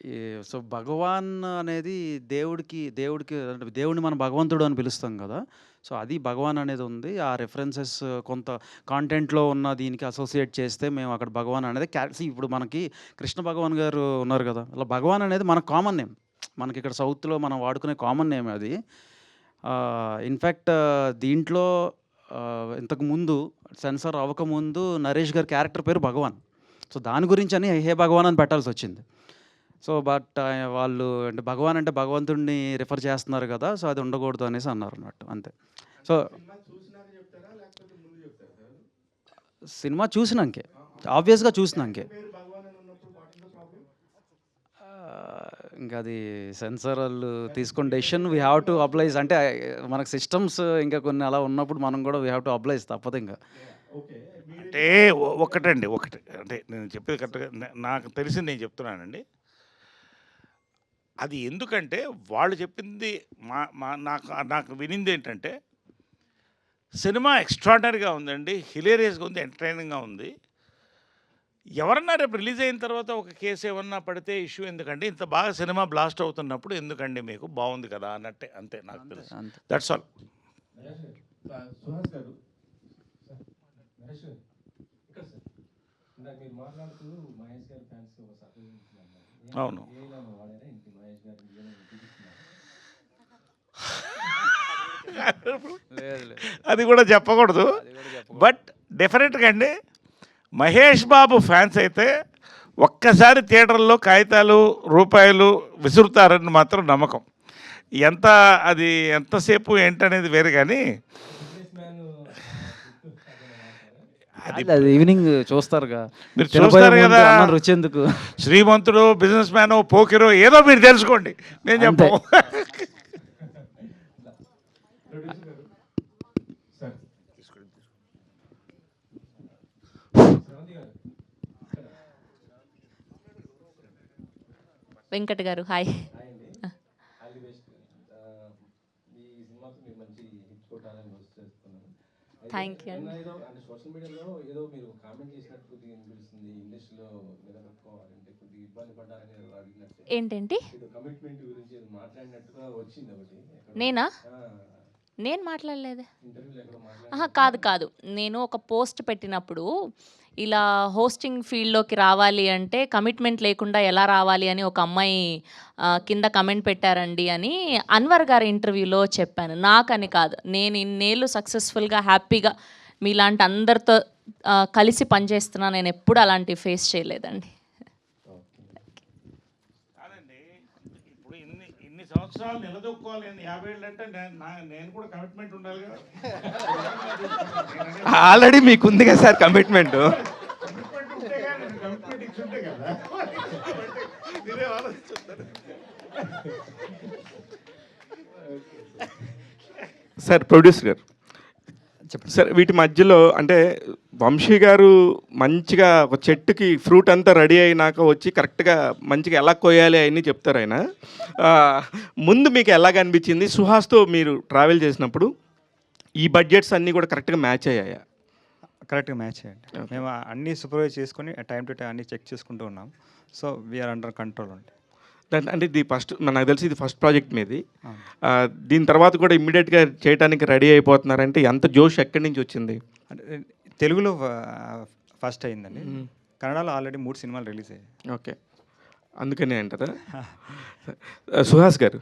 ఈ సో, భగవాన్ అనేది దేవుడికి దేవుడికి అంటే దేవుడిని మనం భగవంతుడు అని పిలుస్తాం గదా! సో, అది భగవాన్ అనేదుంది. ఆ రిఫరెన్సెస్ కొంత కాంటెంట్‌లో ఉన్న దీనికి అసోసియేట్ చేస్తే మేము అక్కడ భగవాన్ అనేది ఇప్పుడు మనకి కృష్ణ భగవాన్ గారు ఉన్నారు గదా! అలా భగవాన్ అనేది మనకు కామన్ నేమ్. మనకిక్కడ సౌత్‌లో మనం వాడుకునే కామన్ నేమ్ అది. ఇన్‌ఫాక్ట్ దీంట్లో ఇంతకుముందు సెన్సార్ అవ్వకముందు నరేష్ గారి క్యారెక్టర్ పేరు భగవాన్. సో, దాని గురించని హే భగవాన్ అని పెట్టాల్సొచ్చింది. సో, బట్ వాళ్ళు అంటే భగవాన్ అంటే భగవంతుడిని రిఫర్ చేస్తున్నారు గదా! సో, అది ఉండకూడదు అనేసి అన్నారన్నట్టు అంతే. సో, సినిమా చూసినాక చెప్తారా? లేకపోతే ముందు చెప్తారా సార్? సినిమా చూసినంకే. ఆబ్వియస్‌గా చూసినంకే. పేరు భగవాన్ అని ఉన్నప్పుడు వాట్ ఇస్ ద ప్రాబ్లమ్? ఇంక అది సెన్సార్ ఆళ్ళు తీసుకున్న decision we have to oblige అంటే మనకు సిస్టమ్స్ ఇంకా కొన్ని అలా ఉన్నప్పుడు మనం గూడా వి హావ్ టు అబ్లైజ్ తప్పదింక. ఓకే. అంటే ఒకటండి ఒకటి అంటే నేను చెప్పేది కరెక్ట్గా నాకు తెలిసింది నేను చెప్తున్నానండి. అది ఎందుకంటే వాళ్ళు చెప్పింది మా మా నాకు నాకు వినింది ఏంటంటే సినిమా ఎక్స్ట్రాడనరీగా ఉందండి, హిలేరియస్గా ఉంది, ఎంటర్టైనింగ్గా ఉంది. ఎవరన్నా రేపు రిలీజ్ అయిన తర్వాత ఒక కేసు ఏమన్నా పడితే ఇష్యూ ఎందుకండి, ఇంత బాగా సినిమా బ్లాస్ట్ అవుతున్నప్పుడు ఎందుకండి మీకు బాగుంది కదా అన్నట్టే, అంతే నాకు తెలుసు. అంతే. That's all. సుహాస్ గారు నరేష్ గారు ఇక్కడ సార్ ఇందాక మీరు మాట్లాడుతూ మహేష్ గారి ఫ్యాన్స్ ఒక సర్ప్రైజ్ ఇస్తున్నారు. అవును. ఏమైనా వాడారా ఇంటి మహేష్ గారి చూపిస్తున్నారు? లేదు లేదు. అది కూడా చెప్పకూడదు. అది గూడా చెప్పకూడదు. బట్ డెఫినెట్గా అండి మహేష్ బాబు ఫ్యాన్స్ అయితే ఒక్కసారి థియేటర్లో కాగితాలు రూపాయలు విసురుతారని మాత్రం నమ్మకం. ఎంత అది ఎంతసేపు ఏంటనేది వేరే కానీ బిజినెస్ మ్యాన్ అది అది ఈవినింగ్ చూస్తారుగా. మీరు తినబోయే చూస్తారు ముందు కదా, అన్నం రుచెందుకు? శ్రీమంతుడు బిజినెస్ మ్యాన్ పోకిరో ఏదో మీరు తెలుసుకోండి, నేను అంతే. చెప్పు. ప్రొడ్యూసర్ గారు సార్ శ్రవంతి గారు ఇక్కడ వెంకట్ గారు హాయ్. హాయ్ అండి. All the best. ఈ సినిమాకి మీరు మంచి హిట్ కొట్టాలని చేస్తున్నాను. Thank you. ఏదో అంటే సోషల్ మీడియాలో ఏదో మీరు కామెంట్ చేసినట్టు కొద్దిగా అనిపిస్తుంది, ఇండస్ట్రీలో నిలబెట్టుకోవాలంటే కొద్దిగా ఇబ్బంది పడ్డారని ఏదో అడిగినట్టు, ఏంటంటి? ఏదో కమిట్మెంట్ గురించి ఏదో మాట్లాడినట్టుగా వచ్చింది ఒకటి ఎక్కడో. నేనా? ఆ, నేను మాట్లాడలేదు. ఇంటర్వ్యూలో ఎక్కడో ఆహా, మాట్లాడినట్టు. కాదు. నేను ఒక పోస్ట్ పెట్టినప్పుడు ఇలా హోస్టింగ్ ఫీల్డ్‌లోకి రావాలి అంటే కమిట్మెంట్ లేకుండా ఎలా రావాలి అని ఒక అమ్మాయి కింద కమెంట్ పెట్టారండి అని అన్వర్ గారి ఇంటర్వ్యూలో చెప్పాను. నాకని కాదు. నేను ఇన్నేళ్ళు సక్సెస్‌ఫుల్‌గా హ్యాపీగా మీలాంటి అందరితో కలిసి పనిచేస్తున్నా. నేను ఎప్పుడు అలాంటివి ఫేస్ చేయలేదండి. కాదండి, ఇప్పుడు ఇన్ని ఇన్ని సంవత్సరాలు నిలదొక్కోవాలి అని 50 ఏళ్ళు అంటే నేను కూడా కమిట్మెంట్ ఉండాలి కదా. ఆల్రెడీ మీకుంది కదా సార్ కమిట్మెంట్. కమిట్మెంట్ ఉంటే కానీ కమిట్మెంట్ ఇచ్చి ఉంటే కదా మీరే ఆలోచిస్తారు. సార్ ప్రొడ్యూసర్ గారు, చెప్పండి. సార్ వీటి మధ్యలో అంటే వంశీ గారు మంచిగా ఒక చెట్టుకి ఫ్రూట్ అంతా రెడీ అయినాక వచ్చి కరెక్ట్గా మంచిగా ఎలా కోయాలి అవన్నీ చెప్తారు ఆయన. ఆ, ముందు మీకు ఎలాగ అనిపించింది సుహాస్తో మీరు ట్రావెల్ చేసినప్పుడు ఈ బడ్జెట్స్ అన్నీ కూడా కరెక్ట్గా మ్యాచ్ అయ్యాయా? కరెక్ట్గా మ్యాచ్ చేయండి. మేము అన్నీ సూపర్వైజ్ చేసుకొని టైం టు టైం అన్నీ చెక్ చేసుకుంటూ ఉన్నాం. సో వీఆర్ అండర్ కంట్రోల్ అండి. అంటే ఇది ఫస్ట్, నాకు తెలిసి ఇది ఫస్ట్ ప్రాజెక్ట్ మీది. దీని తర్వాత కూడా ఇమ్మీడియట్గా చేయడానికి రెడీ అయిపోతున్నారంటే ఎంత జోష్ ఎక్కడి నుంచి వచ్చింది? అంటే తెలుగులో ఫస్ట్ అయిందండి. కన్నడలో ఆల్రెడీ 3 సినిమాలు రిలీజ్ అయ్యాయి. ఓకే, అందుకనే అంటారా? సుహాస్ గారు,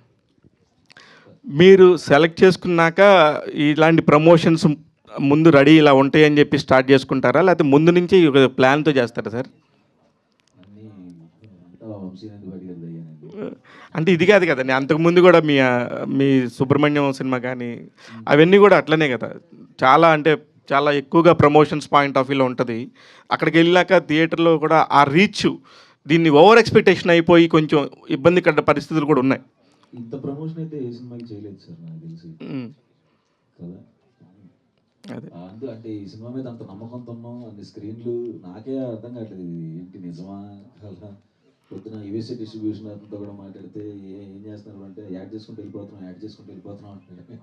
మీరు సెలెక్ట్ చేసుకున్నాక ఇలాంటి ప్రమోషన్స్ ముందు రెడీ ఇలా ఉంటాయని చెప్పి స్టార్ట్ చేసుకుంటారా, లేకపోతే ముందు నుంచి ఒక ప్లాన్తో చేస్తారా సార్? అంటే ఇది కాదు కదండి, అంతకుముందు కూడా మీ సుబ్రహ్మణ్యం సినిమా కానీ అవన్నీ కూడా అట్లనే కదా, చాలా అంటే చాలా ఎక్కువగా ప్రమోషన్స్ పాయింట్ ఆఫ్ వ్యూలో ఉంటుంది. అక్కడికి వెళ్ళాక థియేటర్లో కూడా ఆ రీచ్ దీన్ని ఓవర్ ఎక్స్పెక్టేషన్ అయిపోయి కొంచెం ఇబ్బంది పడ్డ పరిస్థితులు కూడా ఉన్నాయి. ఇంత ప్రమోషన్ అయితే ఏ సినిమాకి చేయలేదు సార్ నాకు తెలిసి కదా. అదే అంటే ఈ సినిమా మీద అంత నమ్మకంతో ఉన్నాం, అన్ని స్క్రీన్లు నాకే అర్థం కావట్లేదు ఇది ఏంటి నిజమా కదా. పొద్దున యూఎస్ఏ డిస్ట్రిబ్యూషన్ అతనితో కూడా మాట్లాడితే ఏం చేస్తున్నారు అంటే యాడ్ చేసుకుంటూ వెళ్ళిపోతున్నాం అంటే